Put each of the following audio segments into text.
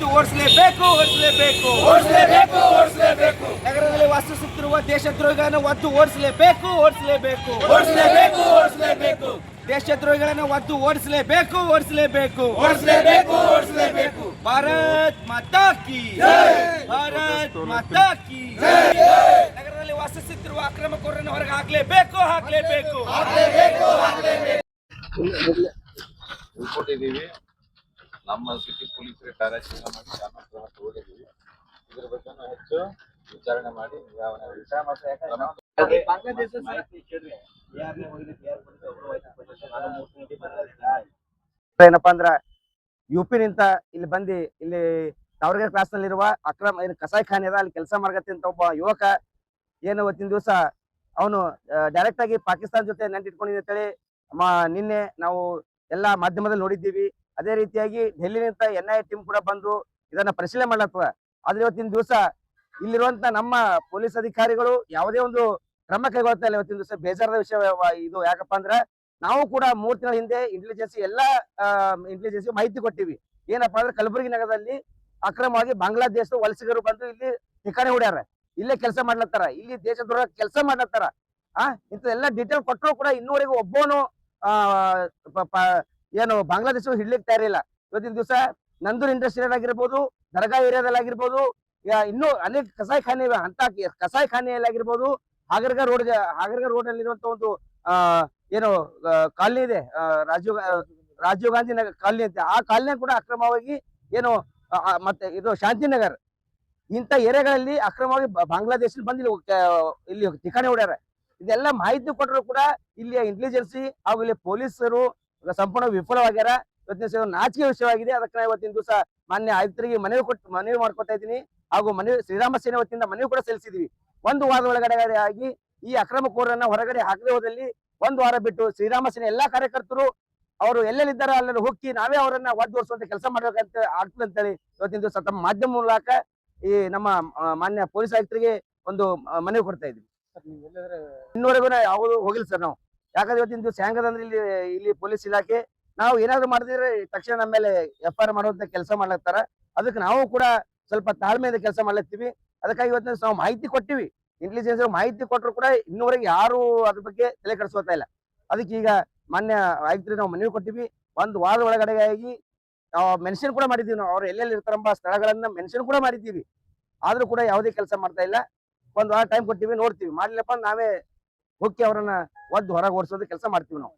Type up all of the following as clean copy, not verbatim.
ಒದ್ದು ಓಡಿಸಲೇಬೇಕು. ನಗರದಲ್ಲಿ ವಾಸಿಸುತ್ತಿರುವ ದೇಶದ್ರೋಹಿಗಳನ್ನು ಒದ್ದು ಓಡಿಸಲೇಬೇಕು. ದೇಶದ್ರೋಹಿಗಳನ್ನು ಒದ್ದು ಓಡಿಸಲೇಬೇಕು. ಭಾರತ್ ಮಾತಾ ಕಿ ನಗರದಲ್ಲಿ ವಾಸಿಸುತ್ತಿರುವ ಅಕ್ರಮಕೋರರನ್ನು ಹೊರಗೆ ಹಾಕಲೇಬೇಕು. ಕೊಟ್ಟಿದ್ದೀವಿ. ನಮ್ಮ ಸಿಟಿ ಪೊಲೀಸರಿಗೆ ಕಾರ್ಯಾಚರಣೆ ಮಾಡಿ ಕ್ರಮ ತಗೊಂಡಿದ್ದೀವಿ. ಇದ್ರ ಬಗ್ಗೆ ಹೆಚ್ಚು ವಿಚಾರಣೆ ಮಾಡಿ ಏನಪ್ಪಾ ಅಂದ್ರ ಯುಪಿ ನಿಂತ ಇಲ್ಲಿ ಬಂದು ಇಲ್ಲಿ ತಾವರಗೆರೆ ಕ್ಲಾಸ್ ನಲ್ಲಿರುವ ಅಕ್ರಮ ಕಸಾಯಿ ಖಾನೆ ಅದ ಅಲ್ಲಿ ಕೆಲಸ ಮಾಡಕತ್ತಂತ ಒಬ್ಬ ಯುವಕ ಏನು ಇವತ್ತಿನ ದಿವಸ ಅವನು ಡೈರೆಕ್ಟ್ ಆಗಿ ಪಾಕಿಸ್ತಾನ ಜೊತೆ ನಂಟಿಟ್ಕೊಂಡಿದ್ದ ಅಂತೇಳಿ ನಿನ್ನೆ ನಾವು ಎಲ್ಲಾ ಮಾಧ್ಯಮದಲ್ಲಿ ನೋಡಿದ್ದೀವಿ. ಅದೇ ರೀತಿಯಾಗಿ ಡೆಲ್ಲಿನಿಂದ NIA ಟೀಮ್ ಕೂಡ ಬಂದು ಇದನ್ನ ಪರಿಶೀಲನೆ ಮಾಡ್ಲತ್ತದ. ಆದ್ರೆ ಇವತ್ತಿನ ದಿವಸ ಇಲ್ಲಿರುವಂತ ನಮ್ಮ ಪೊಲೀಸ್ ಅಧಿಕಾರಿಗಳು ಯಾವುದೇ ಒಂದು ಕ್ರಮ ಕೈಗೊಳ್ತಾ ಇಲ್ಲ. ಇವತ್ತಿನ ದಿವಸ ಬೇಜಾರದ ವಿಷಯ ಇದು. ಯಾಕಪ್ಪ ಅಂದ್ರ ನಾವು ಕೂಡ 3 ತಿಂಗಳ ಹಿಂದೆ ಎಲ್ಲಾ ಇಂಟೆಲಿಜೆನ್ಸಿ ಮಾಹಿತಿ ಕೊಟ್ಟಿವಿ. ಏನಪ್ಪಾ ಅಂದ್ರೆ ಕಲಬುರಗಿ ನಗರದಲ್ಲಿ ಅಕ್ರಮವಾಗಿ ಬಾಂಗ್ಲಾದೇಶದ ವಲಸಿಗರು ಬಂದು ಇಲ್ಲಿ ठिकाणे ಹೊಡ್ಯಾರ, ಇಲ್ಲೇ ಕೆಲಸ ಮಾಡ್ಲತ್ತಾರ, ಇಲ್ಲಿ ದೇಶದ್ರೋಹ ಕೆಲಸ ಮಾಡ್ಲತ್ತಾರ. ಇಂಥದೆಲ್ಲ ಡೀಟೇಲ್ ಕೊಟ್ಟರು ಕೂಡ ಇನ್ನೂವರೆಗೂ ಒಬ್ಬನು ಏನು ಬಾಂಗ್ಲಾದೇಶ ಹಿಡ್ಲಿಕ್ಕೆ ತಯಾರಿಲ್ಲ. ಇವತ್ತಿನ ದಿವಸ ನಂದೂರ್ ಇಂಡಸ್ಟ್ರಿಯಲ್ ಆಗಿರ್ಬೋದು, ದರ್ಗಾ ಏರಿಯಾದಲ್ಲಿ ಆಗಿರ್ಬೋದು, ಇನ್ನೂ ಅನೇಕ ಕಸಾಯಿ ಖಾನೆ ಇವೆ. ಅಂತ ಕಸಾಯಿ ಖಾನೆಯಲ್ಲಿ ಆಗಿರ್ಬೋದು, ಹಾಗರ್ಗ ರೋಡ್ ಅಲ್ಲಿ ಇರುವಂತ ಒಂದು ಏನು ಕಾಲನಿ ಇದೆ, ರಾಜೀವ್ ಗಾಂಧಿ ನಗರ್ ಕಾಲನಿ ಅಂತ. ಆ ಕಾಲನಿ ಕೂಡ ಅಕ್ರಮವಾಗಿ ಏನು ಮತ್ತೆ ಇದು ಶಾಂತಿನಗರ್ ಇಂಥ ಏರಿಯಾಗಳಲ್ಲಿ ಅಕ್ರಮವಾಗಿ ಬಾಂಗ್ಲಾದೇಶ ಬಂದು ಇಲ್ಲಿ ठिकाणे ಹೊಡ್ಯಾರ. ಇದೆಲ್ಲ ಮಾಹಿತಿ ಕೊಟ್ಟರು ಕೂಡ ಇಲ್ಲಿಯ ಇಂಟೆಲಿಜೆನ್ಸಿ ಹಾಗೂ ಇಲ್ಲಿ ಪೊಲೀಸರು ಸಂಪೂರ್ಣ ವಿಫಲವಾಗ್ಯಾರ. ಇವತ್ತಿನ ನಾಚಿಕೆ ವಿಷಯವಾಗಿದೆ. ಅದಕ್ಕೆ ಇವತ್ತಿನ ದಿವಸ ಮಾನ್ಯ ಆಯುಕ್ತರಿಗೆ ಮನವಿ ಮಾಡ್ಕೊತಾ ಇದ್ದೀನಿ. ಹಾಗೂ ಶ್ರೀರಾಮ ಸೇನೆ ವತಿಯಿಂದ ಮನವಿ ಕೂಡ ಸಲ್ಲಿಸಿದೀವಿ. 1 ವಾರದ ಒಳಗಡೆ ಆಗಿ ಈ ಅಕ್ರಮಕೋರರನ್ನ ಹೊರಗಡೆ ಹಾಕದೆ ಹೋದಲ್ಲಿ 1 ವಾರ ಬಿಟ್ಟು ಶ್ರೀರಾಮ ಸೇನೆ ಎಲ್ಲಾ ಕಾರ್ಯಕರ್ತರು ಅವರು ಎಲ್ಲೆಲ್ಲಿದ್ದಾರೆ ಅಲ್ಲೆಲ್ಲ ಹೋಗಿ ನಾವೇ ಅವರನ್ನ ಒದ್ದೋರಿಸುವಂತ ಕೆಲಸ ಮಾಡ್ಬೇಕಂತ ಆಗ್ತದೆ ಅಂತೇಳಿ ಇವತ್ತಿನ ದಿವಸ ತಮ್ಮ ಮಾಧ್ಯಮ ಮೂಲಕ ಈ ನಮ್ಮ ಮಾನ್ಯ ಪೊಲೀಸ್ ಆಯುಕ್ತರಿಗೆ ಒಂದು ಮನವಿ ಕೊಡ್ತಾ ಇದ್ವಿ. ಇನ್ನೂವರೆಗೂ ಯಾವುದು ಹೋಗಿಲ್ಲ ಸರ್ ನಾವು. ಯಾಕಂದ್ರೆ ಇವತ್ತಿನ ದಿವಸ ಹೆಂಗದಂದ್ರೆ ಇಲ್ಲಿ ಪೊಲೀಸ್ ಇಲಾಖೆ ನಾವು ಏನಾದ್ರು ಮಾಡಿದ್ರೆ ತಕ್ಷಣ ನಮ್ಮ ಮೇಲೆ FIR ಮಾಡುವಂತ ಕೆಲಸ ಮಾಡ್ಲತ್ತಾರ. ಅದಕ್ಕೆ ನಾವು ಕೂಡ ಸ್ವಲ್ಪ ತಾಳ್ಮೆಯಿಂದ ಕೆಲಸ ಮಾಡ್ಲತ್ತೀವಿ. ಅದಕ್ಕಾಗಿ ಇವತ್ತಿನ ನಾವು ಮಾಹಿತಿ ಕೊಟ್ಟಿವಿ. ಇಂಟೆಲಿಜೆನ್ಸ್ ಮಾಹಿತಿ ಕೊಟ್ಟರು ಕೂಡ ಇನ್ನೂವರೆಗೆ ಯಾರು ಅದ್ರ ಬಗ್ಗೆ ತಲೆ ಕೆಡಿಸ್ಕೋತಾ ಇಲ್ಲ. ಅದಕ್ಕೆ ಈಗ ಮಾನ್ಯ ಆಯುಕ್ತರಿಗೆ ನಾವು ಮನವಿ ಕೊಟ್ಟಿವಿ. 1 ವಾರದ ಒಳಗಡೆ ಆಗಿ ಮೆನ್ಷನ್ ಕೂಡ ಮಾಡಿದ್ದೀವಿ. ನಾವು ಅವ್ರು ಎಲ್ಲೆಲ್ಲಿ ಇರ್ತಾರಂಬ ಸ್ಥಳಗಳನ್ನ ಮೆನ್ಷನ್ ಕೂಡ ಮಾಡಿದ್ದೀವಿ. ಆದ್ರೂ ಕೂಡ ಯಾವುದೇ ಕೆಲಸ ಮಾಡ್ತಾ ಇಲ್ಲ. 1 ವಾರ ಟೈಮ್ ಕೊಟ್ಟಿವಿ, ನೋಡ್ತೀವಿ. ಮಾಡ್ಲಿಲ್ಲಪ್ಪ ನಾವೇ ಹೋಗಿ ಅವರನ್ನ ಒದ್ದು ಹೊರಗೆ ಓಡಿಸೋದು ಕೆಲಸ ಮಾಡ್ತೀವಿ ನಾವು.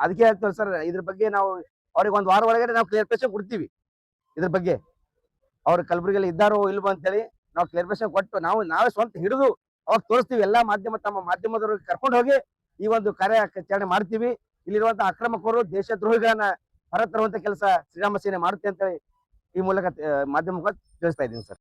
ಅದಕ್ಕೆ ಹೇಳ್ತೀವಿ ಸರ್, ಇದ್ರ ಬಗ್ಗೆ ನಾವು ಅವ್ರಿಗೆ 1 ವಾರ ಒಳಗಡೆ ನಾವು ಕ್ಲಿಯರ್ಫಿಕೇಶನ್ ಕೊಡ್ತೀವಿ. ಇದ್ರ ಬಗ್ಗೆ ಅವ್ರು ಕಲಬುರಗಿಯಲ್ಲಿ ಇದ್ದಾರೋ ಇಲ್ವೋ ಅಂತೇಳಿ ನಾವು ಕ್ಲಿಯರ್ಫಿಕೇಶನ್ ಕೊಟ್ಟು ನಾವೇ ಸ್ವಂತ ಹಿಡಿದು ಅವಾಗ ತೋರಿಸ್ತೀವಿ. ಎಲ್ಲಾ ತಮ್ಮ ಮಾಧ್ಯಮದವ್ರಿಗೆ ಕರ್ಕೊಂಡು ಹೋಗಿ ಈ ಒಂದು ಕಾರ್ಯಾಚರಣೆ ಮಾಡ್ತೀವಿ. ಇಲ್ಲಿರುವಂತಹ ಅಕ್ರಮಕೋರರು ದೇಶದ್ರೋಹಿಗಳನ್ನ ಹೊರ ತರುವಂತ ಕೆಲಸ ಶ್ರೀರಾಮ ಸೇನೆ ಮಾಡುತ್ತೆ ಅಂತ ಈ ಮೂಲಕ ಮಾಧ್ಯಮ ತಿಳಿಸ್ತಾ ಇದ್ದೀನಿ ಸರ್.